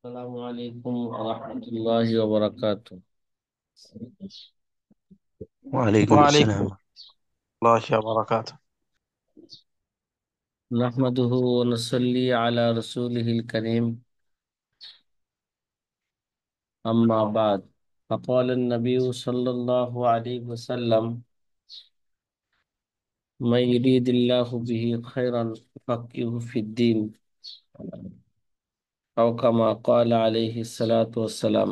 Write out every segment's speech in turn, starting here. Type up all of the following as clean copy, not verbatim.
আসসালামু আলাইকুম ওয়া রাহমাতুল্লাহি ওয়া বারাকাতুহু। وعليكم ওয়ালাইকুম السلام ورحمة الله وبركاته. নাহমাদুহু ওয়া নুসাল্লি আলা রাসূলিহিল কারীম, আম্মা বাদ। فقال النبي صلى الله عليه وسلم: من يريد الله به خيرا يفقهه في الدين، أو كما قال عليه الصلاة والسلام।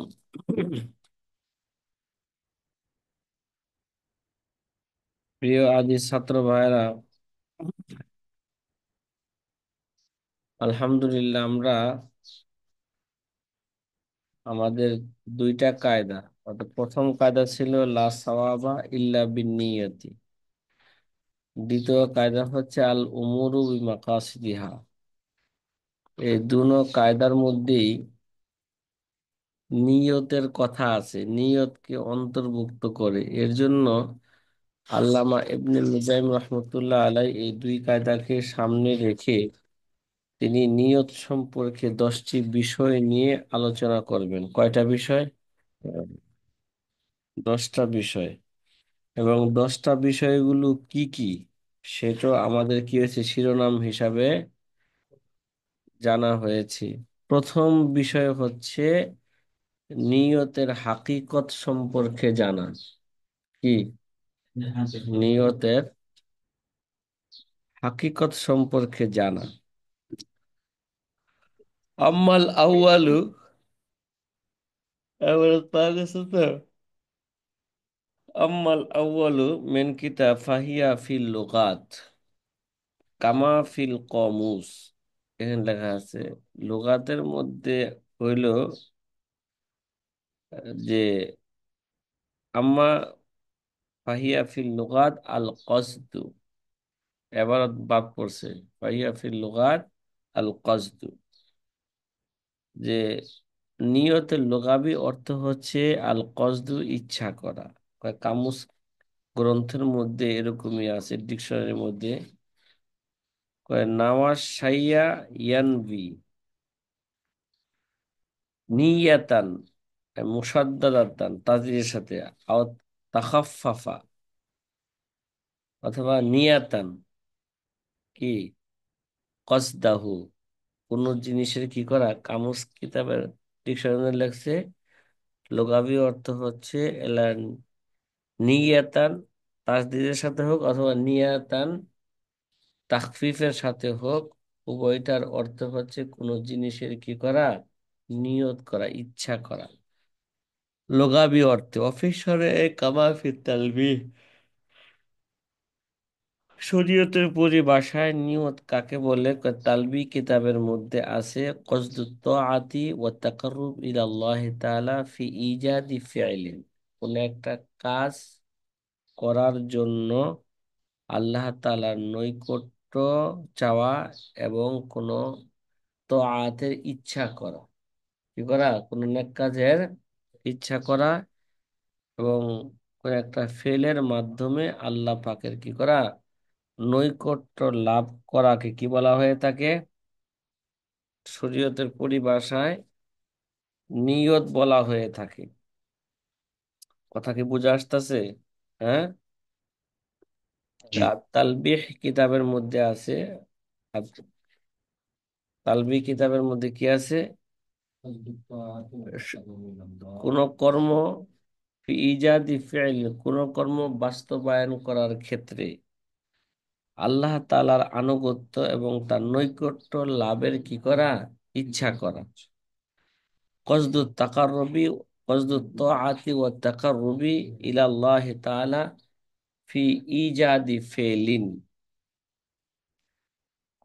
প্রিয় আদি ছাত্র ভাইরা, আলহামদুলিল্লাহ আমরা আমাদের দুইটা কায়দা, অর্থাৎ প্রথম কায়দা ছিল লা সাওয়াবা ইল্লা বিন্নিয়তি, দ্বিতীয় কায়দা হচ্ছে আল উমুরু বিমাকাসিদিহা। এই দুনো কায়দার মধ্যেই নিয়তের কথা আছে, নিয়তকে অন্তর্ভুক্ত করে। এর জন্য আল্লামা ইবনুল মুজাহিম রহমতুল্লাহ আলাই এই দুই কায়দাকে সামনে রেখে তিনি নিয়ত সম্পর্কে 10টি বিষয় নিয়ে আলোচনা করবেন। কয়টা বিষয়? 10টা বিষয়। এবং 10টা বিষয়গুলো কি কি সেটা আমাদের কি হয়েছে শিরোনাম হিসাবে জানা হয়েছে। প্রথম বিষয় হচ্ছে নিয়তের হাকিকত সম্পর্কে জানা। কি? নিয়তের হাকিকত সম্পর্কে জানা। আম্মাল আউয়ালু, এবার পাওয়া গেছে তো। আম্মাল আউয়ালু মিন কিতাব ফাহিয়া ফিল লুগাত কামা ফিল কমুস। এখানে লেখা আছে লুগাতের মধ্যে হইল যে আম্মা ফাহিয়া ফিল লুগাত আল কসদু, এবারত বাদ পড়ছে ফাহিয়া ফিল লুগাত আল কসদু, যে নিয়তের লুগাবি অর্থ হচ্ছে আল কসদু, ইচ্ছা করা। কামুস গ্রন্থের মধ্যে এরকমই আছে, ডিকশনারির মধ্যে নাওয়া শাইয়া ইয়ানবি নিয়াতান মুসাদ্দাদাতান তাজরির সাথে, আও তাখাফফাফা, অথবা নিয়াতান কি কসদাহু, কোন জিনিসের কি করা। কামুস কিতাবের ডিকশনারি লেখছে লুগাবি অর্থ হচ্ছে এলান নিয়াতান, তাসদিদের সাথে হোক অথবা নিয়াতান তাখফিফের সাথে হোক, উভয়টার অর্থ হচ্ছে কোন জিনিসের কি করা, নিয়ত করা, ইচ্ছা করা। লুগাবি অর্থে অফিসরে কামা ফি তালবিহ, শরীয়তের পরিভাষায় নিয়ত কাকে বলে? তালবি কিতাবের মধ্যে আছে কসদুত তাআতি ওয়া তাকাররুব ইলাল্লাহি তাআলা ফি ইজাদি ফি'লিন, কোন একটা কাজ করার জন্য আল্লাহ তাআলার নৈকট্য চাওয়া এবং কোন তাআতের ইচ্ছা করা। কি করা? কোন নেক কাজের ইচ্ছা করা এবং কোন একটা ফেলের মাধ্যমে আল্লাহ পাকের কি করা, নৈকট্য লাভ করাকে কি বলা হয়ে থাকে? শরীয়তের পরিভাষায় নিয়ত বলা হয়ে থাকে। কথা কি বুঝে আসতেছে? হ্যাঁ। জি। তালবিহ কিতাবের মধ্যে আছে, আর তালবিহ কিতাবের মধ্যে কি আছে? কোন কর্ম ফি ইজাদি ফি'ল, কোন কর্ম বাস্তবায়ন করার ক্ষেত্রে আল্লাহ তাআলার আনুগত্য এবং তার নৈকট্য লাভের কি করা, ইচ্ছা করা। কসদুত তাকাররুবি, কসদুত তাআতি ওয়াত তাকাররুবি ইলাল্লাহি তাআলা ফি ইজাদি ফেলিন,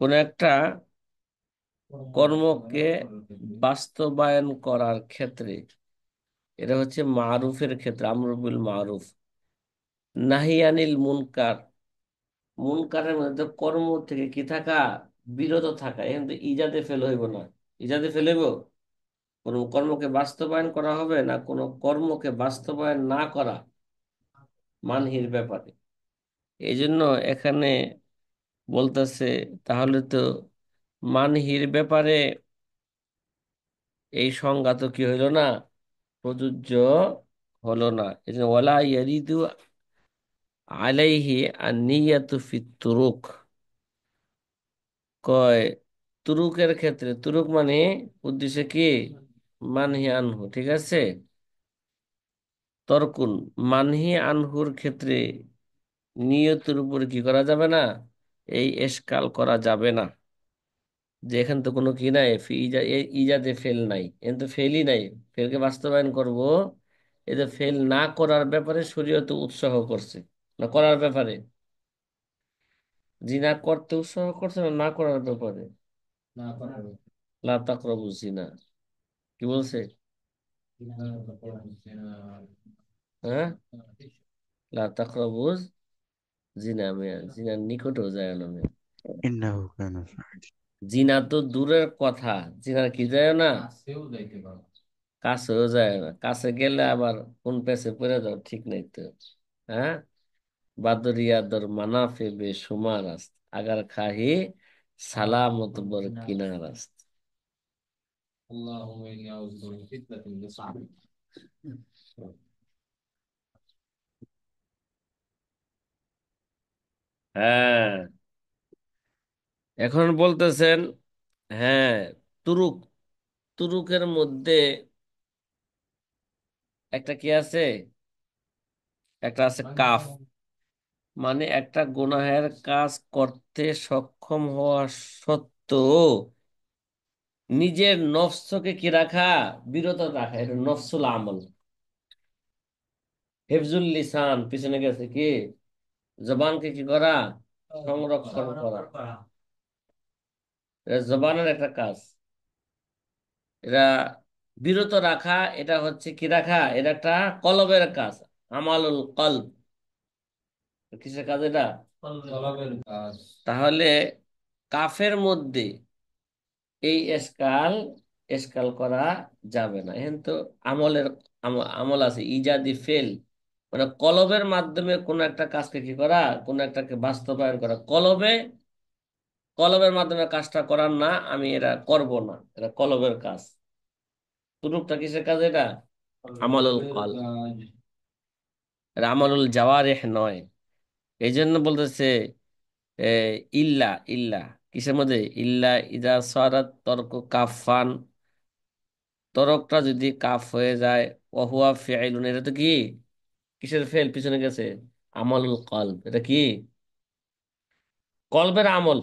কোন একটা কর্মকে বাস্তবায়ন করার ক্ষেত্রে, এটা হচ্ছে মারুফের ক্ষেত্রে, আমরু বিল মারুফ, নাহিয়ানিল মুনকার, মুনকারের মধ্যে কর্ম থেকে কি থাকা, বিরত থাকা। এখানে তো ইজাদে ফেল হইব না। ইজাদে ফেল হইব, কোন কর্মকে বাস্তবায়ন করা হবে না কোন কর্মকে বাস্তবায়ন না করা, মানহির ব্যাপারে। এই জন্য এখানে বলতেছে তাহলে তো মানহির ব্যাপারে এই সংজ্ঞা তো কি হইল না, প্রযোজ্য হলো না। এই জন্য ওয়ালা ইয়ারিদু আলাইহি আন-নিয়াতু ফিত তুরুক, কয় তুরুকের ক্ষেত্রে, তুরুক মানে উদ্দেশ্য কি, মানহি আনহু, ঠিক আছে, তরকুন, মানহি আনহুর ক্ষেত্রে নিয়তের উপরে কি করা যাবে না, এই এশকাল করা যাবে না, যে এখান তো কোনো কি নাই, ইজাদে ফেল নাই, এখানে তো ফেলই নাই, ফেলকে বাস্তবায়ন করব, এতে ফেল না করার ব্যাপারে শরীয়ত উৎসাহ করছে, না করার ব্যাপারে, জিনা করতে উৎসাহ করছে না, না করার ব্যাপারে, লা তাকরাবু জিনা, কি বলছে, হ্যাঁ, লা তাকরাবু জিনা, মেয়া জিনার নিকটেও যায় না মেয়া। إنه كان فاحشة. জিনা তো দূরের কথা, জিনার কি যায় না, কাছেও যায় না, কাছে গেলে আবার কোন পেছে পড়ে যাও ঠিক নাই তো, হ্যাঁ, বাদরিয়াদর মানাফে বে শুমার আস্ত, আগার খাহি সালামত বর কিনার আস্ত। হ্যাঁ, এখন বলতেছেন, হ্যাঁ, তুরুক, তুরুকের মধ্যে একটা কি আছে, একটা আছে কাফ, মানে একটা গুনাহের কাজ করতে সক্ষম হওয়া সত্ত্বেও নিজের নফসকে কি রাখা, বিরত রাখা, এটা নফসুল আমল। হেফজুল লিসান পিছনে গেছে কি, জবানকে কি করা, সংরক্ষণ করা, এটা জবানের একটা কাজ, এটা বিরত রাখা, এটা হচ্ছে কি রাখা, এটা একটা কলবের কাজ, আমালুল কলব, কিসের কাজ এটা, তাহলে কাফের মধ্যে এই এসকাল, এসকাল করা যাবে না, এখন তো আমলের আমল আছে, ইজাদি ফেল, মানে কলবের মাধ্যমে কোন একটা কাজকে কি করা, কোন একটাকে বাস্তবায়ন করা, কলবে, কলবের মাধ্যমে কাজটা করার না, আমি এটা করব না, এটা কলবের কাজ। তুরুকটা কিসের কাজ এটা, আমালুল কলব, এটা আমালুল জাওয়ারিহ নয়। এই জন্য বলতেছে এ, ইল্লা, ইল্লা কিসের মধ্যে, ইল্লা ইদা সারাত তর্ক কাফান, তরকটা যদি কাফ হয়ে যায়, ওহুয়া ফিআইলুন, এটা তো কি, কিসের ফেল পিছনে গেছে, আমালুল কলব, এটা কি, কলবের আমল,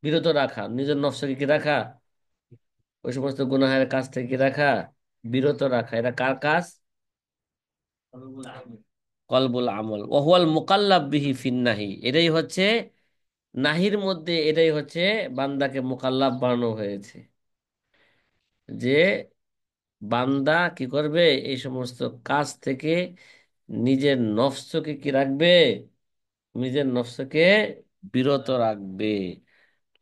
বিরত রাখা, নিজের নফসকে কি রাখা, ওই সমস্ত গুনাহের কাজ থেকে কি রাখা, বিরত রাখা, এটা কার কাজ, কলবুল আমল, ওহুয়াল মুকাল্লাব বিহি ফিন্নাহি, এটাই হচ্ছে নাহির মধ্যে, এটাই হচ্ছে বান্দাকে মুকাল্লাব বানানো হয়েছে, যে বান্দা কি করবে, এই সমস্ত কাজ থেকে নিজের নফসকে কি রাখবে, নিজের নফসকে বিরত রাখবে।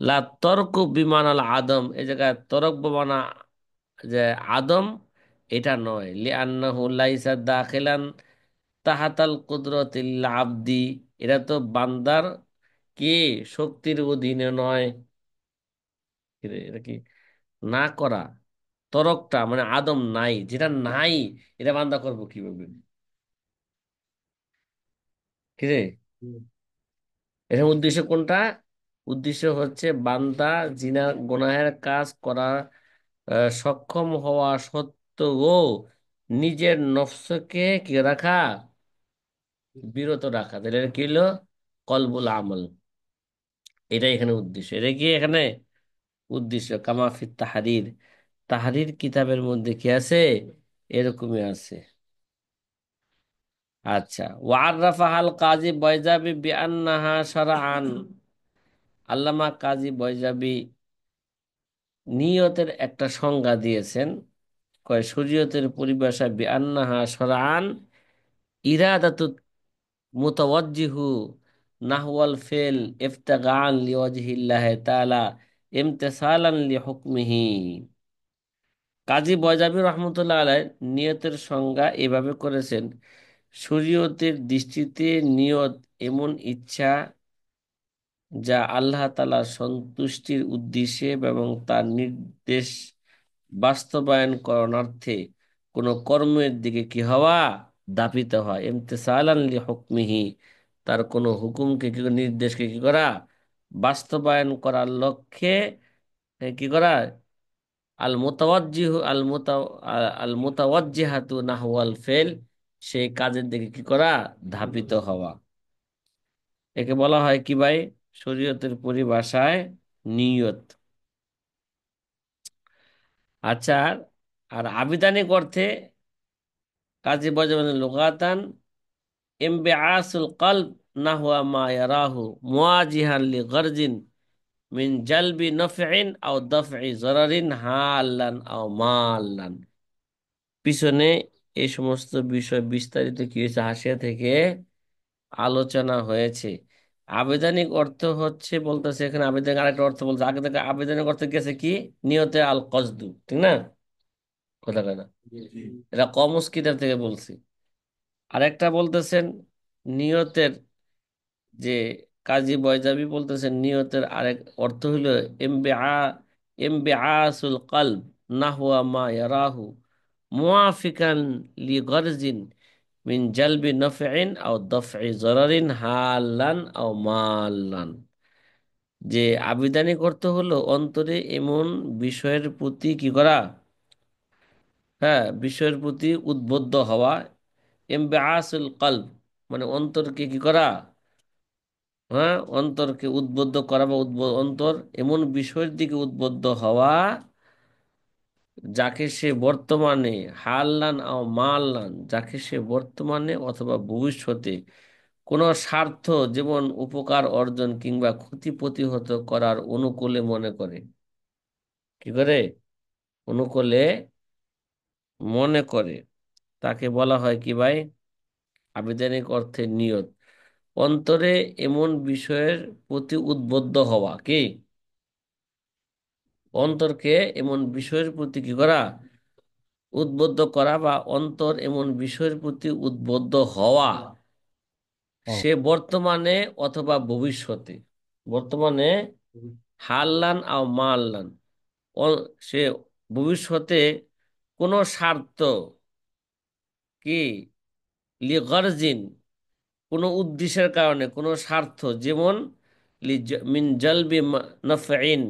লা তর্ক বিমান আল আদম, এই জায়গায় তরক বানা, যে আদম, এটা নয়, লিআন্নাহু লাইসা দাখিলান তাহাতাল কুদরতিল আবদি, এটা তো বান্দার কি শক্তির অধীনে নয়, এটা কি না করা, তরকটা মানে আদম নাই, যেটা নাই, এটা বান্দা করবো কিভাবে, কিরে, এর উদ্দেশ্য কোনটা, উদ্দেশ্য হচ্ছে বান্দা জিনা গুনাহের কাজ করা সক্ষম হওয়া সত্ত্বেও নিজের নফসকে কি রাখা, বিরত রাখা, তাহলে এটা কি হলো, কলবুল আমল, এটাই এখানে উদ্দেশ্য, এটা কি এখানে উদ্দেশ্য, কামাফিত তাহারির, তাহারির কিতাবের মধ্যে কি আছে, এরকমই আছে। আচ্ছা, ওয়ার্রাফাহাল কাজী বয়জাবি বিআন্নাহা শারআন, আল্লামা কাজী বয়জাবি নিয়তের একটা সংজ্ঞা দিয়েছেন, কয় শরীয়তের পরিভাষা বিআন্নাহা শারআন ইরাদাতু মুতাওয়াজ্জিহু নাহওয়াল ফিল ইফতিগাআন লিওয়াজহিল্লাহি তাআলা ইমতিসালান লিহুকমিহি। কাজী বয়জাবি রহমতুল্লাহ আলাইহ নিয়তের সংজ্ঞা এভাবে করেছেন, শরীয়তের দৃষ্টিতে নিয়ত এমন ইচ্ছা যা আল্লাহ তাআলার সন্তুষ্টির উদ্দেশ্যে এবং তার নির্দেশ বাস্তবায়ন করণার্থে কোন কর্মের দিকে কি হওয়া, দাপিত হয়, ইমতিসালান লি হুকমিহি, তার কোনো হুকুমকে কি নির্দেশকে কি করা, বাস্তবায়ন করার লক্ষ্যে কি করা, আল মুতাওয়াজ্জিহু আল মুতাওয়াজ্জিহাতু নাহওয়াল ফেল, সেই কাজের দিকে কি করা, ধাপিত হওয়া। একে বলা হয় কি ভাই, শরীয়তের পরিভাষায় নিয়ত। আচ্ছা, আর আবিধানিক অর্থে কাজী বজাবেন লুগাতান ইমবিআসুল কলব নাহওয়া মা ইয়ারাহু মুওয়াজিহান লিগরজিন মিন জালবি নফইন আও দফই যরারিন হালান আও মালান। পিছনে এই সমস্ত বিষয় বিস্তারিত কি হয়েছে হাসিয়া থেকে আলোচনা হয়েছে। আবেদনিক অর্থ হচ্ছে বলতেছে এখানে, আবেদনিক আরেকটা অর্থ বলছে আগে থেকে, আবেদনিক অর্থ গেছে কি, নিয়তে আল কসদু, ঠিক না, কথা কথা, এটা কমস কিতাব থেকে বলছি। আরেকটা বলতেছেন নিয়তের, যে কাজী বয়জাবি বলতেছেন নিয়তের আরেক অর্থ হইল ইমবিআ ইমবিআসুল কলব নাহওয়া মা ইয়ারাহু মুআফিকান লিগরজিন মিন জালবি নফইন আও দফই যরারিন হালান আও মালান। যে আবিধানিক অর্থ হলো অন্তরে এমন বিষয়ের প্রতি কি করা, হ্যাঁ, বিষয়ের প্রতি উদ্বুদ্ধ হওয়া, ইমবিআসুল কলব মানে অন্তরকে কি করা, হ্যাঁ, অন্তরকে উদ্বুদ্ধ করা বা অন্তর এমন বিষয়ের দিকে উদ্বুদ্ধ হওয়া যাকে সে বর্তমানে, হাল্লান ও মাল্লান, যাকে সে বর্তমানে অথবা ভবিষ্যতে কোনো স্বার্থ, যেমন উপকার অর্জন কিংবা ক্ষতি প্রতিহত করার অনুকূলে মনে করে, কি করে, অনুকূলে মনে করে, তাকে বলা হয় কি ভাই, আবিধানিক অর্থে নিয়ত। অন্তরে এমন বিষয়ের প্রতি উদ্বুদ্ধ হওয়া কি, অন্তরকে এমন বিষয়ের প্রতি কি করা, উদ্বুদ্ধ করা, বা অন্তর এমন বিষয়ের প্রতি উদ্বুদ্ধ হওয়া, ও সে বর্তমানে অথবা ভবিষ্যতে, বর্তমানে হাল্লান আও মাল্লান, সে ভবিষ্যতে কোনো স্বার্থ কি, লিগরজিন কোনো উদ্দেশ্যের কারণে, কোনো স্বার্থ, যেমন মিন জালবি নফইন,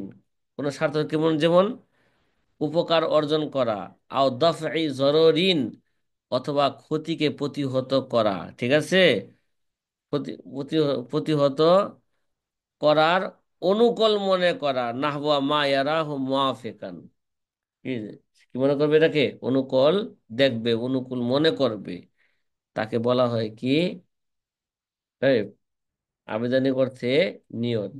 কোনো স্বার্থ কেমন, যেমন উপকার অর্জন করা, আও দফই জররিন অথবা ক্ষতিকে প্রতিহত করা, ঠিক আছে, প্রতিহত করার অনুকূল মনে করা, নাহওয়া মা ইয়ারাহু মুআফিকান, কি কি মনে করবে, এটাকে অনুকূল দেখবে, অনুকূল মনে করবে, তাকে বলা হয় কি, এই আবেদনিক অর্থে নিয়ত।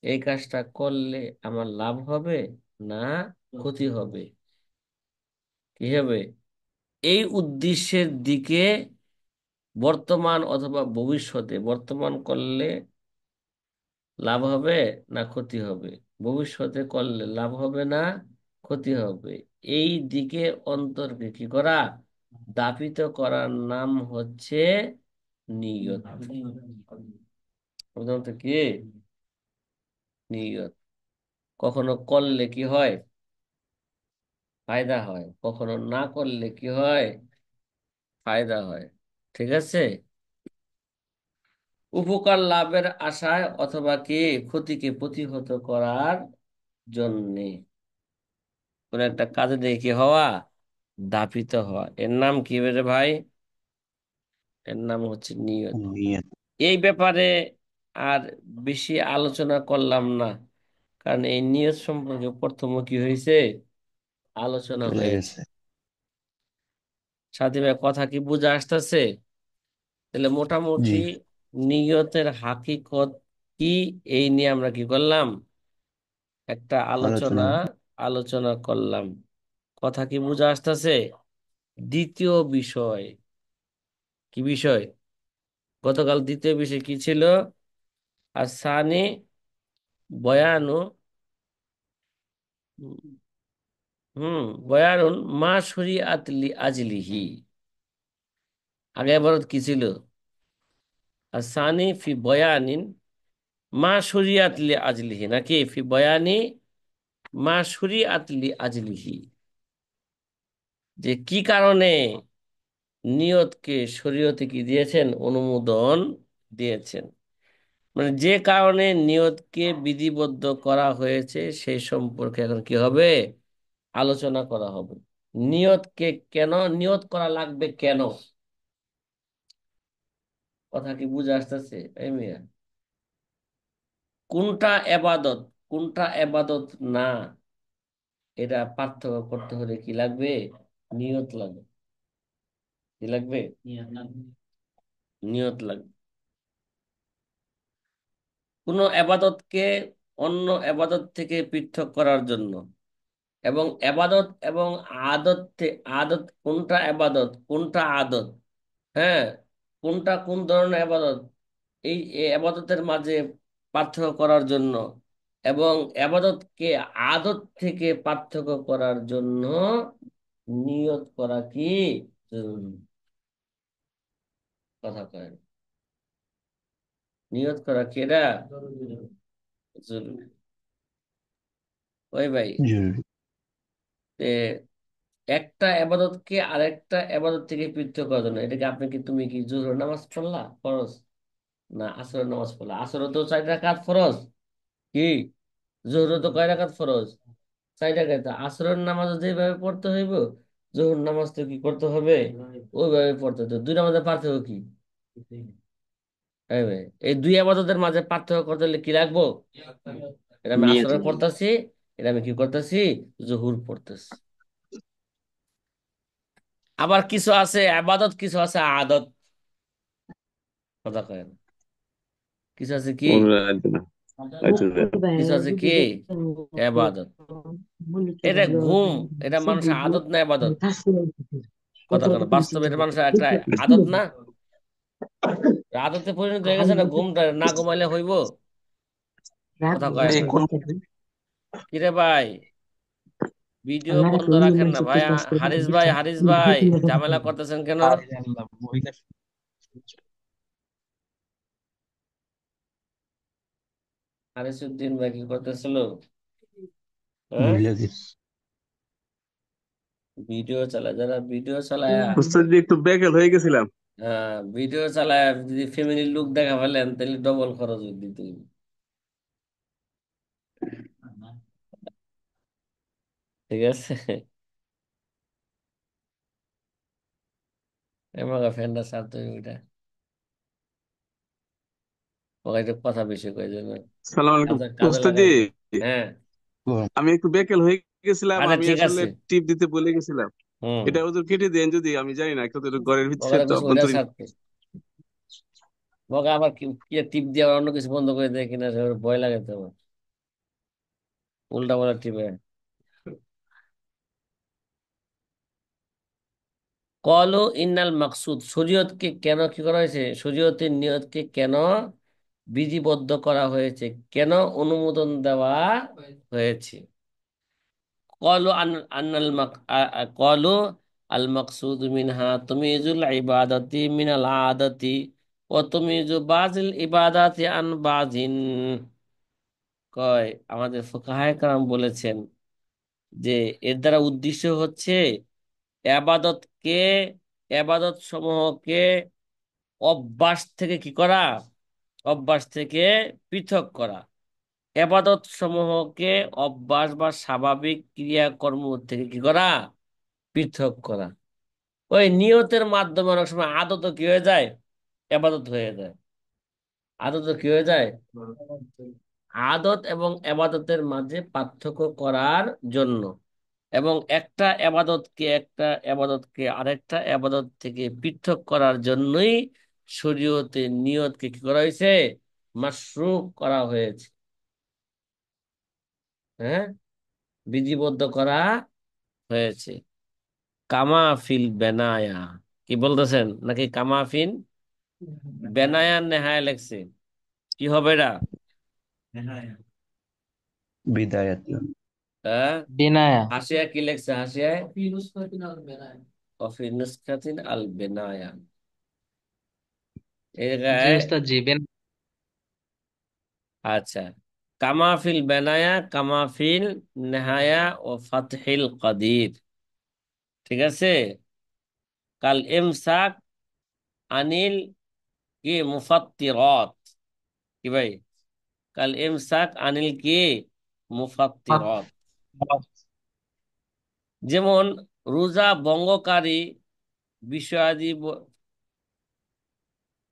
এই কাজটা করলে আমার লাভ হবে না ক্ষতি হবে, কি হবে, এই উদ্দেশ্যের দিকে বর্তমান অথবা ভবিষ্যতে, বর্তমান করলে লাভ হবে না ক্ষতি হবে, ভবিষ্যতে করলে লাভ হবে না ক্ষতি হবে, এই দিকে অন্তরকে কি করা, দাপিত করার নাম হচ্ছে নিয়ত। প্রথমত কি, নিয়ত। কখনো করলে কি হয়, ফায়দা হয়, কখনো না করলে কি হয়, ফায়দা হয়, ঠিক আছে, উপকার লাভের আশায় অথবা কি ক্ষতিকে প্রতিহত করার জন্যে, কোন একটা কাজে দেখি হওয়া, দাপিত হওয়া, এর নাম কি রে ভাই, এর নাম হচ্ছে নিয়ত। নিয়ত এই ব্যাপারে আর বেশি আলোচনা করলাম না, কারণ এই নিয়ত সম্পর্কে প্রথম কি হয়েছে, আলোচনা চলে হয়েছে। গেছে। সাথী ভাই কথা কি বুঝে আসতেছে? তাহলে জি, মোটামুটি নিয়তের হাকিকত কি, এই নিয়ে আমরা কি করলাম, একটা আলোচনা আলোচনা। আলোচনা করলাম। কথা কি বুঝে আসতেছে? দ্বিতীয় বিষয়, কি বিষয়, গতকাল দ্বিতীয় বিষয় কি ছিল, আসানি বয়ানু, বয়ানুন মা শরিআত লি আজলিহি, আগে আবার কি ছিল, আসানি ফি বয়ানিন মা শরিআত লি আজলিহি, নাকি ফি বয়ানি মা শরিআত লি আজলিহি, যে কি কারণে নিয়তকে শরীয়তে কি দিয়েছেন, অনুমোদন দিয়েছেন। মানে যে কারণে নিয়তকে বিধিবদ্ধ করা হয়েছে সেই সম্পর্কে এখন কি হবে, আলোচনা করা হবে। নিয়তকে কেন নিয়ত করা লাগবে, কেন, কথা কি বুঝে আসতেছে এই মিয়া? কোনটা এবাদত, কোনটা এবাদত না, এটা পার্থক্য করতে হলে কি লাগবে, নিয়ত লাগবে। কি লাগবে, নিয়ত লাগবে। কোনো এবাদতকে অন্য এবাদত থেকে পৃথক করার জন্য, এবং এবাদত এবং আদত আদত কোনটা এবাদত কোনটা আদত, হ্যাঁ, কোনটা কোন ধরনের এবাদত, এই আবাদতের মাঝে পার্থক্য করার জন্য, এবং আবাদতকে আদত থেকে পার্থক্য করার জন্য নিয়ত করা কি জরুরি, কথা কয়, নিয়ত করা কি এটা জরুরি। ওই ভাই, জরুরি। এ, একটা আবাদতকে আরেকটা আবাদত থেকে পৃথক করার জন্য, এটাকে আপনি কি, তুমি কি জোহর নামাজ পড়লা ফরজ, না আসরের নামাজ পড়লা, আসরও তো 4 রাকাত ফরজ, কি জোহরও তো কয় রাকাত ফরজ, 4 রাকাত। আসরের নামাজ যেভাবে পড়তে হইব, জোহর নামাজ তো কি করতে হবে, ওইভাবে পড়তে হবে। দুই নামাজের পার্থক্য কি, এই ভাই, এই দুই আবাদতের মাঝে পার্থক্য করতে হলে কি লাগবো, এটা আমি নিয়ত আসরে লাগবে। পড়তাছি, এটা আমি কি করতেছি, জোহর পড়তেছি। আবার কিছু আছে আবাদত, কিছু আছে আদত, কথা কয় না। কিছু আছে কি, ওরা রাখবে না, রাখবে না। কিছু আছে কি এবাদত। এটা ঘুম, এটা মানুষের আদত না এবাদত, কথা কেন, বাস্তবে এটা মানুষের একটা আদত না, আদতে পরিণত হয়ে গেছে না, ঘুমটা না ঘুমাইলে হইব, কথা কয় এই না। কোন কিরে ভাই, ভিডিও বন্ধ রাখেন না ভাই, হারিস ভাই, হারিস ভাই, ঝামেলা করতেছেন কেন? আরে আল্লাহ, মহিলা হারিস উদ্দিন ভাই কি করতেছিল, হ্যাঁ, মহিলাদের। ভিডিও চালায়, যারা ভিডিও চালায়, উস্তাদ জি, একটু বেকেল হয়ে গেছিলাম। ভিডিও চালায় যদি ফ্যামিলির লুক দেখা ফেলেন তাহলে ডবল খরচ দিতে হইবে। ঠিক আছে, এবার ফ্যানটা ছাড়তে হইবে ওইটা, ওকে একটু কথা বেশি কয়ে জন্য সালাম আলাইকুম কাজে কাজে উস্তাদ জি। লাগাই। হ্যাঁ, আমি একটু বেকেল হয়ে গেছিলাম, আচ্ছা আমি ঠিক আসলে আছে। টিপ দিতে বলে গেছিলাম। হুম, এটা ওদের কেটে দেন যদি, আমি জানি না কত ঘরের ভিতরে ওখানে তো কিছু ওইটা অভ্যন্তরীণ। ছাড়তে, ওকে আবার কি কি টিপ দিয়ে আবার অন্য কিছু বন্ধ করে দেয় কিনা, সে ওর ভয় লাগে তো আমার। উল্টা পাল্টা টিপে, কলু ইন্নাল মাকসুদ, শরীয়তকে কেন কি করা হয়েছে, শরীয়তের নিয়তকে কেন বিধিবদ্ধ করা হয়েছে, কেন অনুমোদন দেওয়া হয়েছে। কলু আন্নাল কলু আল মাকসুদ মিনহা তুমিজুল ইবাদাতি মিনাল আদাতি ও তুমিজু বাজিল ইবাদাতি আন বাজিন। কয় আমাদের ফুকাহায়ে কেরাম বলেছেন যে এর দ্বারা উদ্দেশ্য হচ্ছে আবাদতকে, আবাদত সমূহকে অভ্যাস থেকে কি করা, অভ্যাস থেকে পৃথক করা, আবাদত সমূহকে অভ্যাস বা স্বাভাবিক ক্রিয়াকর্ম থেকে কি করা, পৃথক করা। ওই নিয়তের মাধ্যমে অনেক সময় আদত কি হয়ে যায়, আবাদত হয়ে যায়, আদত কি হয়ে যায়, আদত এবং আবাদতের মাঝে পার্থক্য করার জন্য, এবং একটা আবাদতকে আরেকটা আবাদত থেকে পৃথক করার জন্যই শরীয়তে নিয়তকে কি করা হয়েছে, মাশরু করা হয়েছে, হ্যাঁ, বিধিবদ্ধ করা হয়েছে। কামাফিল বেনায়া, কি বলতেছেন নাকি কামাফিন বেনায়া নেহায় লেখছে, কি হবে এটা, বিদায়াত। হ্যাঁ, বিনায়া। হাসিয়া কি লেখছে, হাসিয়ায় অফি নুসখাতিন আল বেনায়া, এই জি জায়গায়, উস্তাদ জি আচ্ছা, কামাফিল বেনায়া কামাফিল নেহায়া ও ফাতহিল কাদির, ঠিক আছে? কাল ইমসাক আনিল কি মুফাত্তিরাত, কি ভাই? কাল ইমসাক আনিল কি মুফাত্তিরাত, যেমন রোজা ভঙ্গকারী বিষয়াদি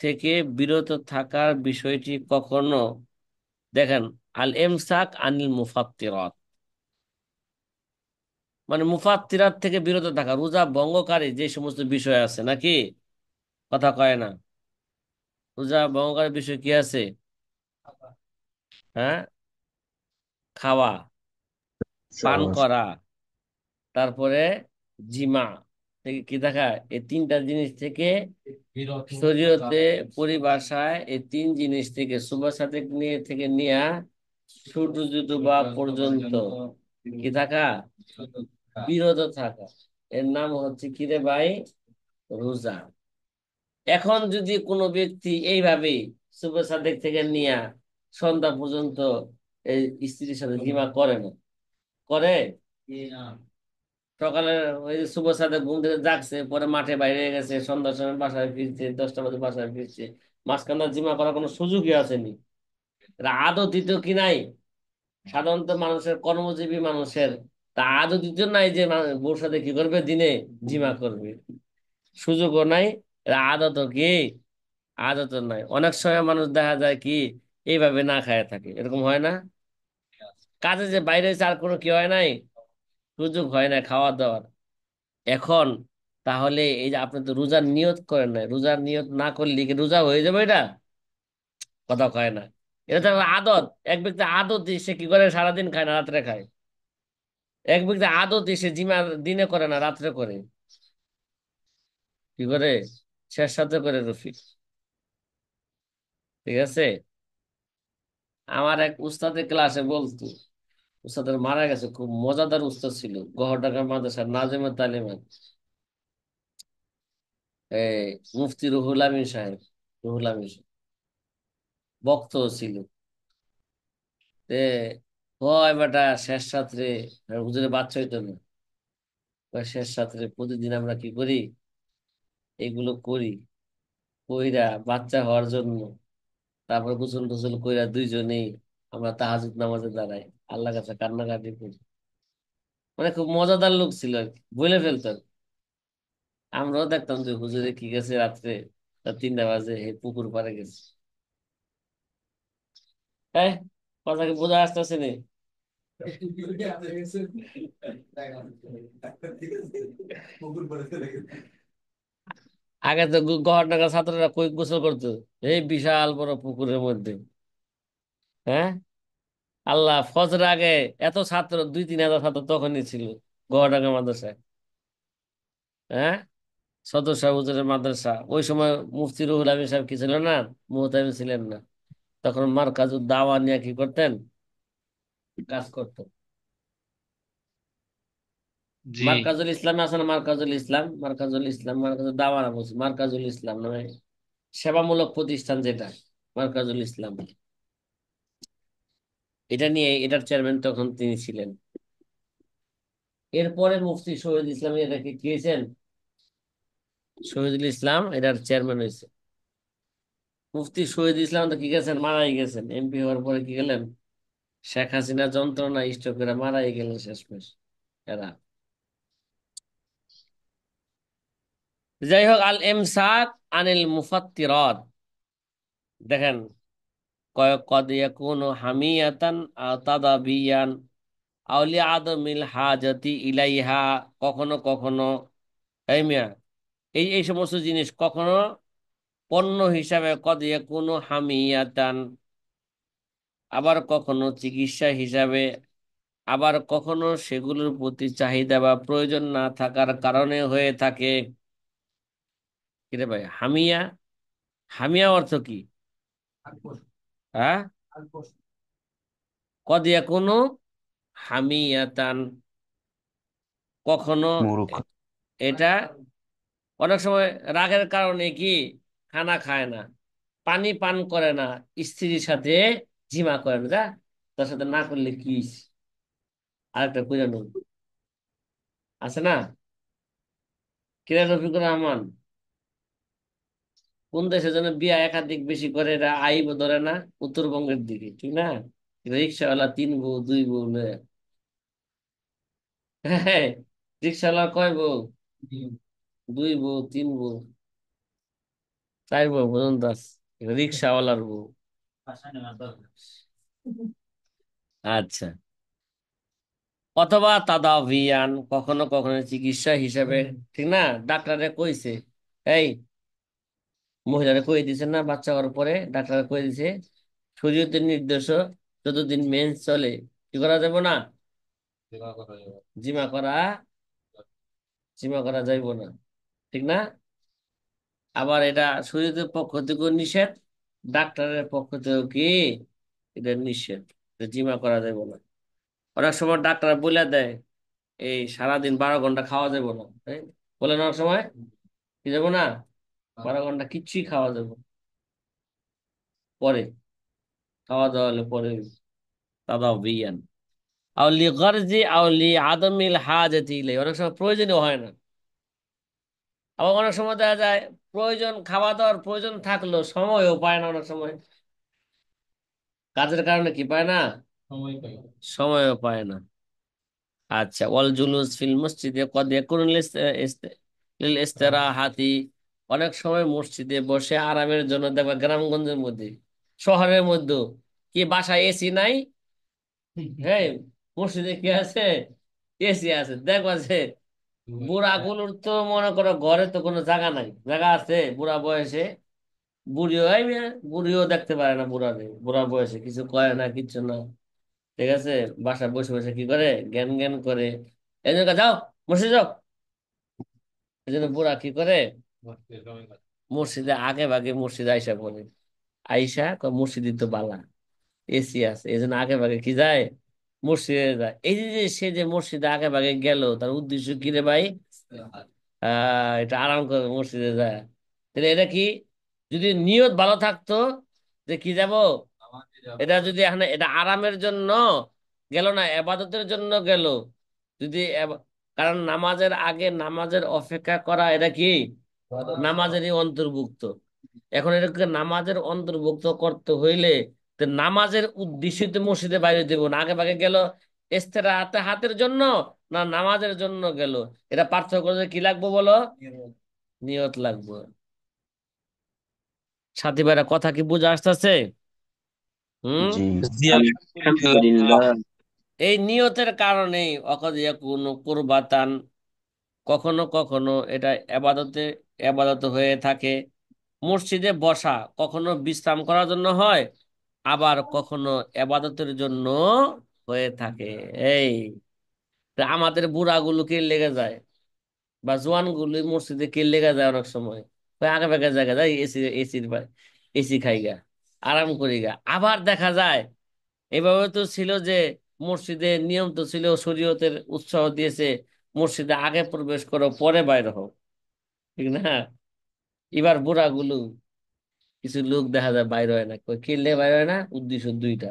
থেকে বিরত থাকার বিষয়টি কখনো, দেখেন, আল ইমসাক আনিল মুফাত্তিরাত মানে মুফাত্তিরাত থেকে বিরত থাকা, রোজা ভঙ্গকারী যে সমস্ত বিষয় আছে নাকি, কথা কয় না, রোজা ভঙ্গকারী বিষয় কি আছে? হ্যাঁ, খাওয়া, পান সহজ। করা, তারপরে জিমা থেকে কি দেখা, এই তিনটা জিনিস থেকে শরীয়তে পরিভাষায় এই তিন জিনিস থেকে সুবাহ সাথে নিয়ে থেকে নিয়ে সূর্য ডুবা পর্যন্ত কি থাকা, বিরত থাকা, এর নাম হচ্ছে কি রে ভাই, রোজা। এখন যদি কোনো ব্যক্তি এইভাবে সুবাহ সাদেক থেকে নিয়ে সন্ধ্যা পর্যন্ত এই স্ত্রীর সাথে জিমা করে না, করে, সকালে ওই যে শুভ সাথে ঘুম থেকে জাগছে, পরে মাঠে বাইরে গেছে, সন্ধ্যার সময় বাসায় ফিরছে, 10টা বাজে বাসায় ফিরছে, মাঝখানে জিমা করার কোনো সুযোগই আসেনি, এটা আদতিত কি নাই? সাধারণত মানুষের, কর্মজীবী মানুষের তা আদতিত নাই যে বউর সাথে কি করবে, দিনে জিমা করবে, সুযোগও নাই, এটা আদত কি, আদত নাই। অনেক সময় মানুষ দেখা যায় কি এইভাবে না খায় থাকে, এরকম হয় না? কাজে যে বাইরে হয়েছে আর কোনো কি হয় নাই, সুযোগ হয় না খাওয়া দাওয়ার। এখন তাহলে এই যে আপনি তো রোজার নিয়ত করেন না, রোজার নিয়ত না করলে কি রোজা হয়ে যাবে এটা? কথা কয় না, এটা তো একটা আদত। এক ব্যক্তি আদত দিয়ে সে কি করে, সারাদিন খায় না রাত্রে খায়। এক ব্যক্তি আদত দিয়ে সে জিমা দিনে করে না রাত্রে করে, কি করে, শেষ সাথে করে রফিক। ঠিক আছে? আমার এক উস্তাদের ক্লাসে বলতো, উস্তাদের মারা গেছে, খুব মজাদার উস্তাদ ছিল, গহরডাঙ্গা মাদ্রাসার নাজেমে তালিমাত, এই মুফতি রুহুল আমিন সাহেব, রুহুল আমিন সাহেব বক্ত ছিল। তে হয় বেটা শেষ রাত্রে, হুজুরের বাচ্চা হইতো না, কয় শেষ রাত্রে প্রতিদিন আমরা কি করি, এগুলো করি, কইরা বাচ্চা হওয়ার জন্য, তারপর গোসল টোসল কইরা দুইজনেই আমরা তাহাজ্জুদ নামাজে দাঁড়াই, আল্লাহর কাছে কান্নাকাটি করি। মানে খুব মজাদার লোক ছিল আর কি, বলে ফেলতেন। আমরাও দেখতাম যে হুজুরে কি গেছে রাত্রে, রাত 3টা বাজে হে পুকুর পাড়ে গেছে। হ্যাঁ, কথা কি বোঝা আসতেছে নি? আগে তো গহরডাঙ্গা ছাত্ররা কই গোসল করতো, এই বিশাল বড় পুকুরের মধ্যে। হ্যাঁ, আল্লাহ ফজর আগে এত ছাত্র, 2-3 হাজার ছাত্র তখনই ছিল গহরডাঙ্গা মাদ্রাসায়। হ্যাঁ, সদর শাহ হুজুরের মাদ্রাসা ওই সময়, মুফতি রুহুল আমিন সাহেব কি ছিল না, মুহতামিম ছিলেন না, তখন মারকাজুদ দাওয়া নিয়ে কি করতেন, কাজ করতেন। জি। মারকাজুল ইসলাম আছে না, মারকাজুল ইসলাম, মারকাজুল ইসলাম, মারকাজুল দাওয়া না বলছি, মারকাজুল ইসলাম মানে সেবামূলক প্রতিষ্ঠান যেটা, মারকাজুল ইসলাম, এটা নিয়ে এটার চেয়ারম্যান তখন তিনি ছিলেন। এরপরে মুফতি শহীদ ইসলাম এটাকে কি হয়েছেন, শহীদুল ইসলাম এটার চেয়ারম্যান হয়েছে। মুফতি শহীদ ইসলাম তো কি গেছেন, মারাই গেছেন, এমপি হওয়ার পরে কি গেলেন, শেখ হাসিনা যন্ত্রণা স্ট্রোক করে মারাই গেলেন শেষমেশ এরা। যাই হোক, আল ইমসাক আনিল মুফাত্তিরাত, দেখেন, কদ ইয়াকুনু হামিয়াতান আও তাদাবিয়ান আও লিআদমিল হাজাতি ইলাইহা, কখনো কখনো, এই মিয়া, এই এই সমস্ত জিনিস কখনো পণ্য হিসাবে, কদ ইয়াকুনু হামিয়াতান, আবার কখনো চিকিৎসা হিসাবে, আবার কখনো সেগুলোর প্রতি চাহিদা বা প্রয়োজন না থাকার কারণে হয়ে থাকে। কিরে ভাই, হামিয়া, হামিয়া অর্থ কি? হ্যাঁ, কদ ইয়াকুনু হামিয়াতান, কখনো মুরুখ। এটা, অনেক সময় রাগের কারণে কি খানা খায় না, পানি পান করে না, স্ত্রীর সাথে জিমা করে না, যা, তার সাথে না করলে কি হইছে? আরেকটা কইরা নেব, আছে না? কিরা রফিকুর রহমান, কোন দেশে যেন বিয়া একাধিক বেশি করে, এটা আইব ধরে না? উত্তরবঙ্গের দিকে, ঠিক না? রিক্সাওয়ালা তিন বউ দুই বউ লয়ে। হ্যাঁ, রিক্সাওয়ালা কয় বউ? দুই বউ তিন বউ চার বউ পর্যন্ত আছে। রিক্সাওয়ালার বউ। আচ্ছা। অথবা তাদাভিয়ান, কখনো কখনো চিকিৎসা হিসাবে, ঠিক না? ডাক্তারে কইছে, এই মহিলারা কই দিছে না, বাচ্চা হওয়ার পরে ডাক্তার কই দিছে শরীয়তের নির্দেশ, যতদিন মেন্স চলে কি করা যাবে না? জিমা করা, জিমা করা যাইব না, ঠিক না? আবার এটা শরীয়তের পক্ষ থেকেও নিষেধ, ডাক্তারের পক্ষ থেকেও কি এটা নিষেধ, এটা জিমা করা যাইব না। অনেক সময় ডাক্তার বলে দেয় এই সারাদিন 12 ঘন্টা খাওয়া যাবে না, তাই বলে না অনেক সময়, কি যাবো না, 12 ঘন্টা কিচ্ছুই খাওয়া যাবে না। পরে খাওয়া দাওয়া হলে পরে তাদাও বিয়ান আউলি গরজি আউলি আদমিল হাজাতি ইলাই, অনেক সময় প্রয়োজনীয় হয় না। আবার অনেক সময় দেখা যায় প্রয়োজন, খাওয়া দাওয়ার প্রয়োজন থাকলেও সময়ও পায় না অনেক সময়, কাজের কারণে কি পায় না, সময়ও পায় না। আচ্ছা, ওয়াল জুলুস ফিল মসজিদে কদ ইয়াকুনু লিল ইস্তিরাহাতি, অনেক সময় মসজিদে বসে আরামের জন্য, দেখবা গ্রামগঞ্জের মধ্যে, শহরের মধ্যে কি বাসায় এসি নাই? হ্যাঁ, মসজিদে কি আছে? এসি আছে। দেখবা যে বুড়া গুলোর তো মনে করো ঘরে তো কোনো জায়গা নাই, জায়গা আছে বুড়া বয়সে, বুড়িও এই মেয়ে, বুড়িও দেখতে পারে না বুড়ারে, বুড়া বয়সে কিছু করে না, কিচ্ছু না, ঠিক আছে? বাসায় বসে বসে কি করে, জ্ঞান জ্ঞান করে। এই জন্য যাও মসজিদে যাও, এই জন্য বুড়া কি করে, মসজিদে আগে ভাগে মসজিদে আইসা পড়ে। আইসা মসজিদে তো বালা এসি আছে, এই জন্য আগে ভাগে কি যায়, মসজিদে যায়। এই যে যে সে যে মসজিদে আগে ভাগে গেল, তার উদ্দেশ্য কি রে ভাই? এটা আরাম করে মসজিদে যায়। তাহলে এটা কি, যদি নিয়ত ভালো থাকতো যে কি যাব, এটা যদি এখানে এটা আরামের জন্য গেল না, এবাদতের জন্য গেল, যদি কারণ নামাজের আগে নামাজের অপেক্ষা করা এটা কি নামাজেরই অন্তর্ভুক্ত। এখন এটাকে নামাজের অন্তর্ভুক্ত করতে হইলে তো নামাজের উদ্দেশ্যে তো মসজিদে বাইরে দেব না, আগে ভাগে গেল ইস্তেরাহাতে হাতের জন্য না নামাজের জন্য গেল, এটা পার্থক্য করে কি লাগবে বলো? নিয়ত লাগবে। সাথী ভাইরা কথা কি বুঝে আসতেছে? হুম। জি জি আলহামদুলিল্লাহ। এই নিয়তের কারণেই অকদ ইয়াকুনু কুরবাতান, কখনো কখনো এটা এবাদতে এবাদত হয়ে থাকে। মসজিদে বসা কখনো বিশ্রাম করার জন্য হয়, আবার কখনো এবাদতের জন্য হয়ে থাকে। এই তা আমাদের বুড়াগুলো কে লেগে যায়, বা জোয়ান গুলো মসজিদে কে লেগে যায় অনেক সময়, ওই আগে ভাগে জায়গা যায় এসি, এসির এসি খাই গা, আরাম করি গা। আবার দেখা যায় এভাবে তো ছিল যে মসজিদে নিয়ম তো ছিল, শরীয়তের উৎসাহ দিয়েছে মসজিদে আগে প্রবেশ করো পরে বাইরে হও, ঠিক না? এবার বুড়াগুলো কিছু লোক দেখা যায় বাইরে হয় না, কই কিনলে বাইরে হয় না, উদ্দেশ্য দুইটা।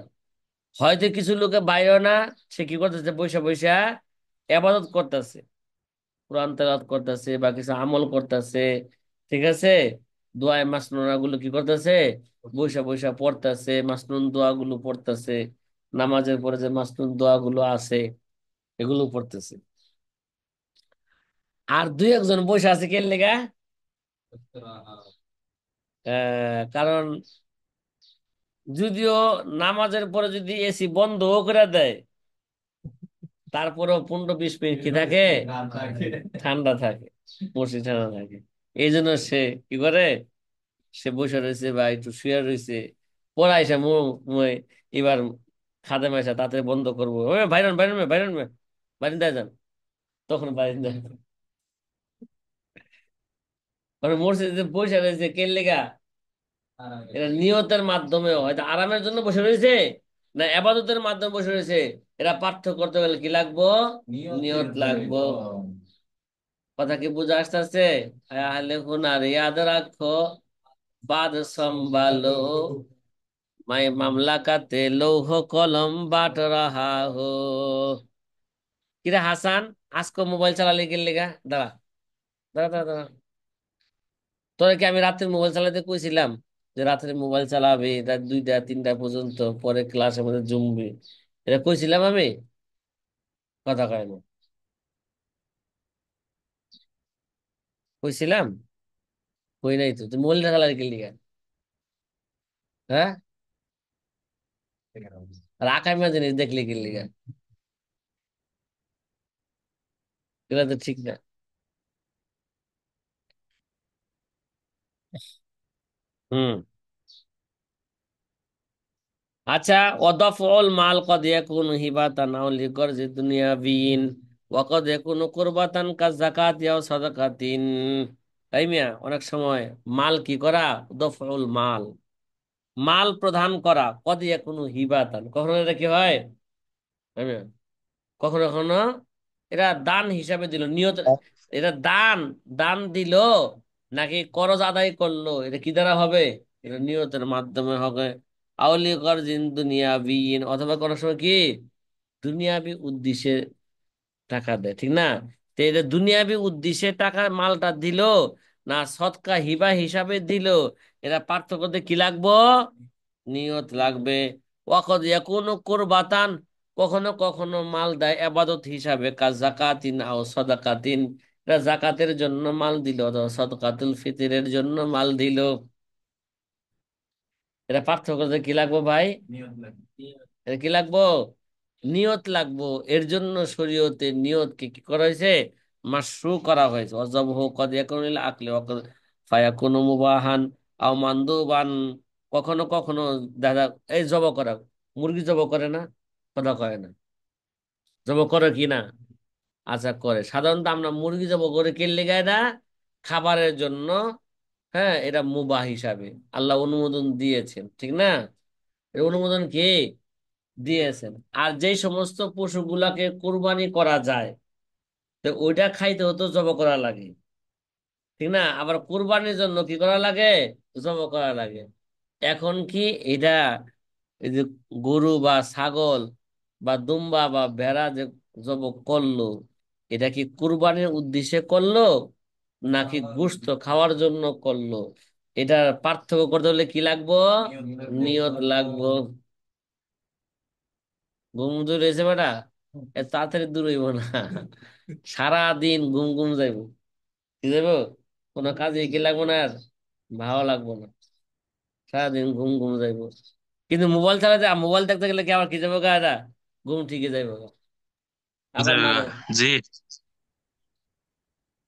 হয়তো কিছু লোকে বাইরে হয় না, সে কি করতেছে, পয়সা পয়সা আবাদত করতেছে, কোরআন তেলাওয়াত করতেছে বা কিছু আমল করতেছে, ঠিক আছে? দোয়ায় মাসনুনা গুলো কি করতেছে, বৈশা বৈশা পড়তেছে, মাসনুন দোয়া গুলো পড়তেছে, নামাজের পরে যে মাসনুন দোয়া গুলো আছে এগুলো পড়তেছে। আর দুই একজন বসে আছে কে লেগা, কারণ যদিও নামাজের পরে যদি এসি বন্ধও করে দেয়, তারপরেও 15-20 মিনিট কি থাকে, ঠান্ডা থাকে, মসজিদ ঠান্ডা থাকে। এই জন্য সে কি করে, সে বসে রয়েছে বা একটু শুয়ে রয়েছে, পড়াইছে এবার খাদেম আইসা তাতে বন্ধ করবো, বাইরন বাইরন বাইরন বারিন্দায় যান, তখন বারিন্দায়, মানে মসজিদে বসে রয়েছে কে লেগা, এটা নিয়তের মাধ্যমে হয়তো আরামের জন্য বসে রয়েছে না আবাদতের মাধ্যমে বসে রয়েছে, এটা পার্থক্য করতে গেলে কি লাগবো, নিয়ত লাগবো। কথা কি বুঝে আসতেছে? আহলে হুনার ইয়াদ রাখো, বাদ সম্ভালো, মাই মামলাকাতে লৌহ কলম বাট রাহা হো। কিরে হাসান, আজকে মোবাইল চালালে গেলে গা, দাঁড়া, দাঁড়া দাঁড়া দাঁড়া। তোরা কি আমি রাত্রে মোবাইল চালাতে কইছিলাম যে রাত্রে মোবাইল চালাবি রাত 2টা 3টা পর্যন্ত, পরে ক্লাসের মধ্যে জমবি? এটা কইছিলাম আমি? কথা কয় না। কইছিলাম? কই নাই তো। তুই মোবাইলটা চালাবি কি লিগা? হ্যাঁ? আর আকাইমা জিনিস দেখলি কি লিগা? এগুলা তো ঠিক না। হুম। আচ্ছা, ওয়াদাফউল মাল কদ ইয়াকুনু হিবাতান আও লিগরজি দুনিয়াবিন ওয়া কদ ইয়াকুনু কুরবাতান কাযাকাতি আও সাদাকাতিন। তাই মিয়া, অনেক সময় মাল কি করা, দফউল মাল, মাল প্রদান করা, কদ ইয়াকুনু হিবাতান, কখনো এটা কি হয়, তাই মিয়া? কখনো কখনো এটা দান হিসাবে দিল, নিয়ত। এটা দান, দান দিল নাকি করজ আদায় করলো, এটা কি দ্বারা হবে? এটা নিয়তের মাধ্যমে হবে। আউলি গরজিন দুনিয়াবিন, অথবা কোনো সময় কি দুনিয়াবি উদ্দেশ্যে টাকা দেয়, ঠিক না? তো এটা দুনিয়াবি উদ্দেশ্যে টাকা মালটা দিল না সৎকা হিবা হিসাবে দিল, এটা পার্থক্যতে কি লাগবো? নিয়ত লাগবে। ওয়াকদ ইয়াকুনু কুরবাতান, কখনো কখনো মাল দেয় আবাদত হিসাবে, কাজ জাকাতিন আও সাদাকাতিন, এটা জাকাতের জন্য মাল দিল অথবা সদকাতুল ফিতরের জন্য মাল দিল। এটা পার্থক্যতে কি লাগবো ভাই? এটা কি লাগবো? নিয়ত লাগবো। এর জন্য শরীয়তে নিয়তকে কি করা হয়েছে? মাশরু করা হয়েছে। অজবহু কদ ইয়াকুনুল আকলি ওয়া কদ ফায়াকুনু মুবাহান আও মানদুবান। কখনো কখনো দাদা, এই জব করা, মুরগি জব করে না? কথা কয় না। জব করে কি না? আচ্ছা করে। সাধারণত আমরা মুরগি জব করে কিনলে গায় না, খাবারের জন্য। হ্যাঁ, এটা মুবাহ হিসাবে আল্লাহ অনুমোদন দিয়েছেন, ঠিক না? এর অনুমোদন কি দিয়েছেন। আর যেই সমস্ত পশুগুলাকে কুরবানি করা যায়, তো ওইটা খাইতে হতো জব করা লাগে, ঠিক না? আবার কুরবানির জন্য কি করা লাগে? জব করা লাগে। এখন কি এটা, এই যে গরু বা ছাগল বা দুম্বা বা ভেড়া যে জব করলো, এটা কি কুরবানির উদ্দেশ্যে করলো নাকি গোশত খাওয়ার জন্য করলো? এটা পার্থক্য করতে হলে কি লাগবো? নিয়ত লাগবো। ঘুম দূর হয়েছে বেটা, এত তাড়াতাড়ি দূর হইব না। সারাদিন ঘুম ঘুম যাইব। কি যাইব? কোনো কাজে কি লাগবো না, আর ভালো লাগবো না। সারাদিন ঘুম ঘুম যাইব। কিন্তু মোবাইল চালাতে, মোবাইল দেখতে গেলে কি আবার কি যাবো গা, এটা ঘুম ঠিকই যাইব গা। আবার না না। জি।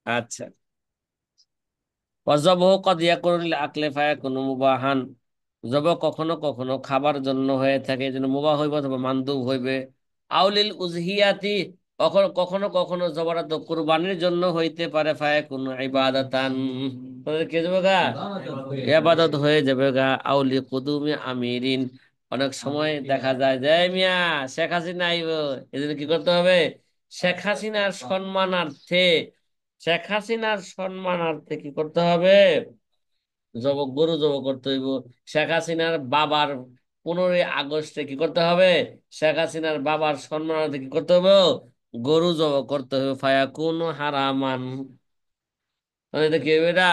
আচ্ছা। অজবহ কদ ইয়াকুনুল আকলে ফায়াকুনু মুবাহান, জব কখনো কখনো খাবার জন্য হয়ে থাকে, এই জন্য মুবাহ হইবে অথবা মানদুব হইবে। আউলিল উজহিয়াতি, কখনো কখনো কখনো জবরাত কুরবানির জন্য হইতে পারে, ফায়াকুনু ইবাদাতান, তাহলে কি যাবে গা, ইবাদত হয়ে যাবে গা। আউলি কুদুমি আমিরিন, অনেক সময় দেখা যায় যে এই মিয়া শেখ হাসিনা আইব, এই জন্য কি করতে হবে? শেখ হাসিনার সম্মানার্থে, শেখ হাসিনার সম্মানার্থে কি করতে হবে? গরু জব করতে হইব। শেখ হাসিনার বাবার 15ই আগস্টে কি করতে হবে? শেখ হাসিনার বাবার সম্মানার্থে কি করতে হবে? গরু জব করতে হবে। ফায়াকুন হারামান, মানে এটা কি হবে এটা?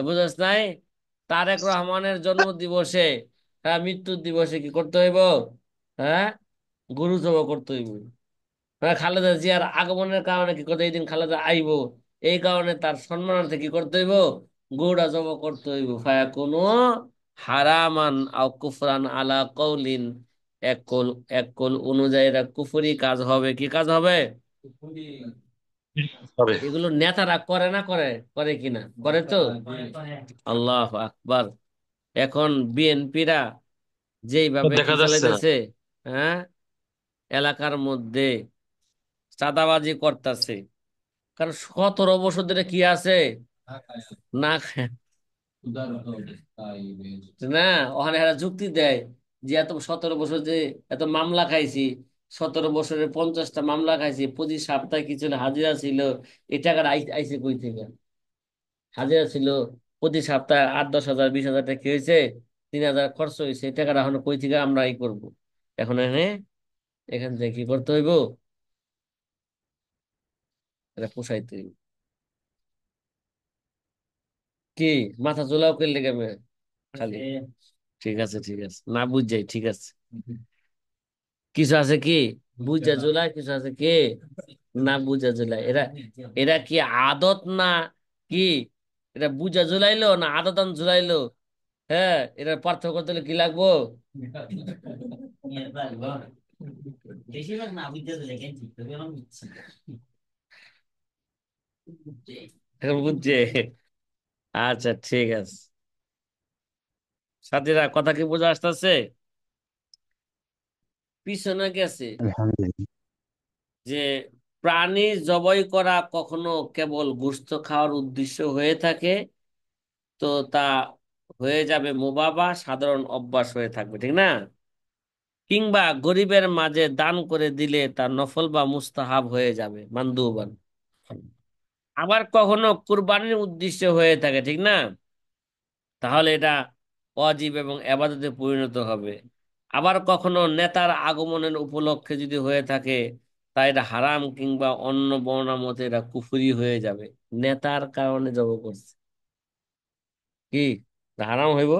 বুঝাস নাই? তারেক রহমানের জন্ম দিবসে, হ্যাঁ, মৃত্যু দিবসে কি করতে হইব? হ্যাঁ, গরু জব করতে হইব। হ্যাঁ, খালেদা জিয়ার আগমনের কারণে কি করতে, এই দিন খালেদা আইবো, এই কারণে তার সম্মানার্থে কি করতে হইব? গৌড়া জব করতে হইব। ফায়াকুনু হারামান আও কুফরান আলা কৌলিন, এক কল, এক কল অনুযায়ী এটা কুফরি কাজ হবে। কি কাজ হবে? হবে। এগুলো নেতারা করে না, করে? করে কিনা? করে তো। আল্লাহ আকবার। এখন বিএনপিরা যেইভাবে কি দেখা যাচ্ছে না। চালাইতেছে, হ্যাঁ, এলাকার মধ্যে চাঁদাবাজি করতেছে, কারণ 17 বছর ধরে কি আছে, না না। ওখানে এরা যুক্তি দেয় যে এত 17 বছর যে এত মামলা খাইছি, 17 বছরে 50টা মামলা খাইছি, প্রতি সপ্তাহে কিছু না হাজিরা ছিল, এই টাকাটা আইছে কই থেকে? হাজিরা ছিল প্রতি সপ্তাহে 8-10 হাজার 20 হাজার টাকা, কি হয়েছে? 3,000 খরচ হয়েছে, এই টাকাটা এখন কই থেকে আমরা করবো? এখন এখানে, এখান থেকে কি করতে হইব? এটা পোষাইতে হইব। কি মাথা চুলাও করলে কেমন খালি? ঠিক আছে ঠিক আছে, না বুঝ যাই, ঠিক আছে। কিছু আছে কি বুঝা জুলাই, কিছু আছে কি না বুঝা জুলাই। এরা এরা কি আদত না কি? এটা বুঝা জুলাইলো না আদতান জুলাইলো? হ্যাঁ, এটা পার্থক্য করতে হলে কি লাগবো? এখন বুঝছে? আচ্ছা ঠিক আছে। সাথীরা কথা কি বোঝা আসতেছে? পিছনে গেছে আলহামদুলিল্লাহ। যে প্রাণী জবাই করা কখনো কেবল গোশত খাওয়ার উদ্দেশ্য হয়ে থাকে, তো তা হয়ে যাবে মুবাবা, সাধারণ অভ্যাস হয়ে থাকবে, ঠিক না? কিংবা গরিবের মাঝে দান করে দিলে তা নফল বা মুস্তাহাব হয়ে যাবে, মানদুবান। আবার কখনো কুরবানির উদ্দেশ্য হয়ে থাকে, ঠিক না? তাহলে এটা ওয়াজিব এবং ইবাদতে পরিণত হবে। আবার কখনো নেতার আগমনের উপলক্ষে যদি হয়ে থাকে, তা এটা হারাম, কিংবা অন্য বর্ণনা মতে এটা কুফরি হয়ে যাবে। নেতার কারণে জব করছে কি এটা হারাম হইব?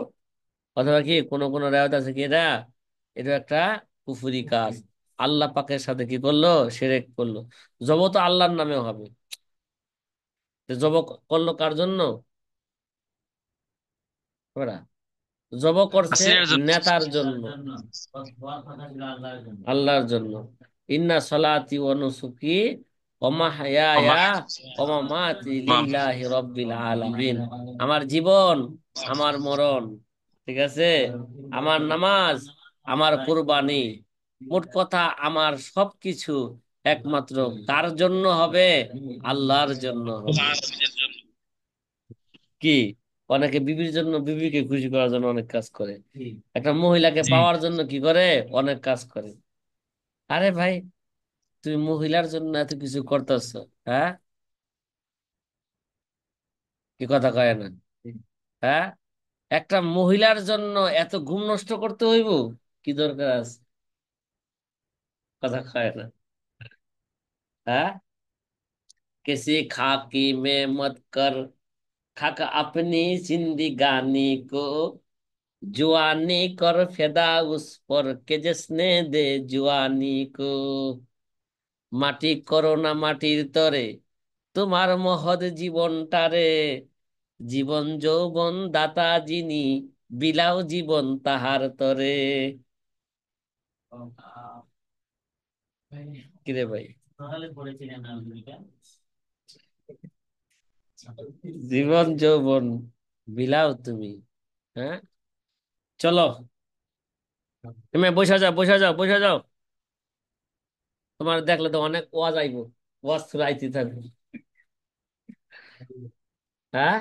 অথবা কি কোন কোন রেওয়ায়ত আছে কি এটা এটা একটা কুফরি কাজ, আল্লাহ পাকের সাথে কি করলো, শিরক করলো। জব তো আল্লাহর নামেও হবে। তো জব করলো কার জন্য? ওরা জব করছে তাসলিমের জন্য। নেতার জন্য, আল্লাহর জন্য। ইন্না সলাতি ওয়া নুসুকি ওয়া মাহইয়ায়া আল্লাহ। ওয়া মামাতি লিল্লাহি রাব্বিল আলামিন। আমার জীবন, আমার মরণ, ঠিক আছে, আমার নামাজ, আমার কুরবানি, মোট কথা আমার সবকিছু একমাত্র কার জন্য হবে? আল্লাহর জন্য হবে। কি অনেকে বিবির জন্য, বিবিকে খুশি করার জন্য অনেক কাজ করে, একটা মহিলাকে জি। পাওয়ার জন্য কি করে, অনেক কাজ করে। আরে ভাই, তুমি মহিলার জন্য এত কিছু করতেছ, হ্যাঁ? কি কথা কয় না? হ্যাঁ, একটা মহিলার জন্য এত ঘুম নষ্ট করতে হইব? কি দরকার আছে? কথা কয় না? হ্যাঁ, किसी खाकी में मत कर खाक अपनी जिंदगानी को, जुआनी कर फेदा उस पर के जिसने दे जुआनी को। মাটি করো না মাটির তরে তোমার মহৎ জীবনটারে, জীবন যৌবন দাতা যিনি, বিলাও জীবন তাহার তরে। কিরে ভাই, জীবন যৌবন বিলাও তুমি, হ্যাঁ? চলো, তুমি বসে যাও, বসে যাও, বসে যাও। তোমার দেখলে তো অনেক ওয়াজ আইবো, ওয়াজ শুনাইতে থাকবো। হ্যাঁ,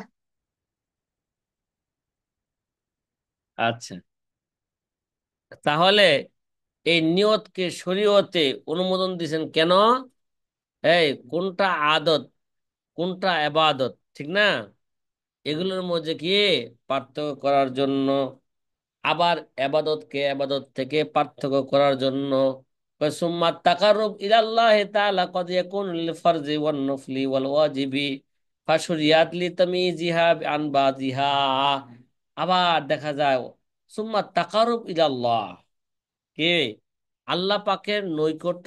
আচ্ছা। তাহলে এই নিয়তকে শরীয়তে অনুমোদন দিয়েছেন কেন? এই কোনটা আদত, কোনটা এবাদত, ঠিক না, এগুলোর মধ্যে কি পার্থক্য করার জন্য। আবার এবাদতকে এবাদত থেকে পার্থক্য করার জন্য। সুম্মা তাকাররুব ইলাল্লাহি তাআলা কদ ইয়াকুনু লিল ফারজি ওয়ান নফলি ওয়াল ওয়াজিবি ফাশুরিয়াত লিতামিজিহা আন বাযিহা। আবার দেখা যায় সুম্মা তাকাররুব ইলাল্লাহ, কে আল্লাহ পাকের নৈকট্য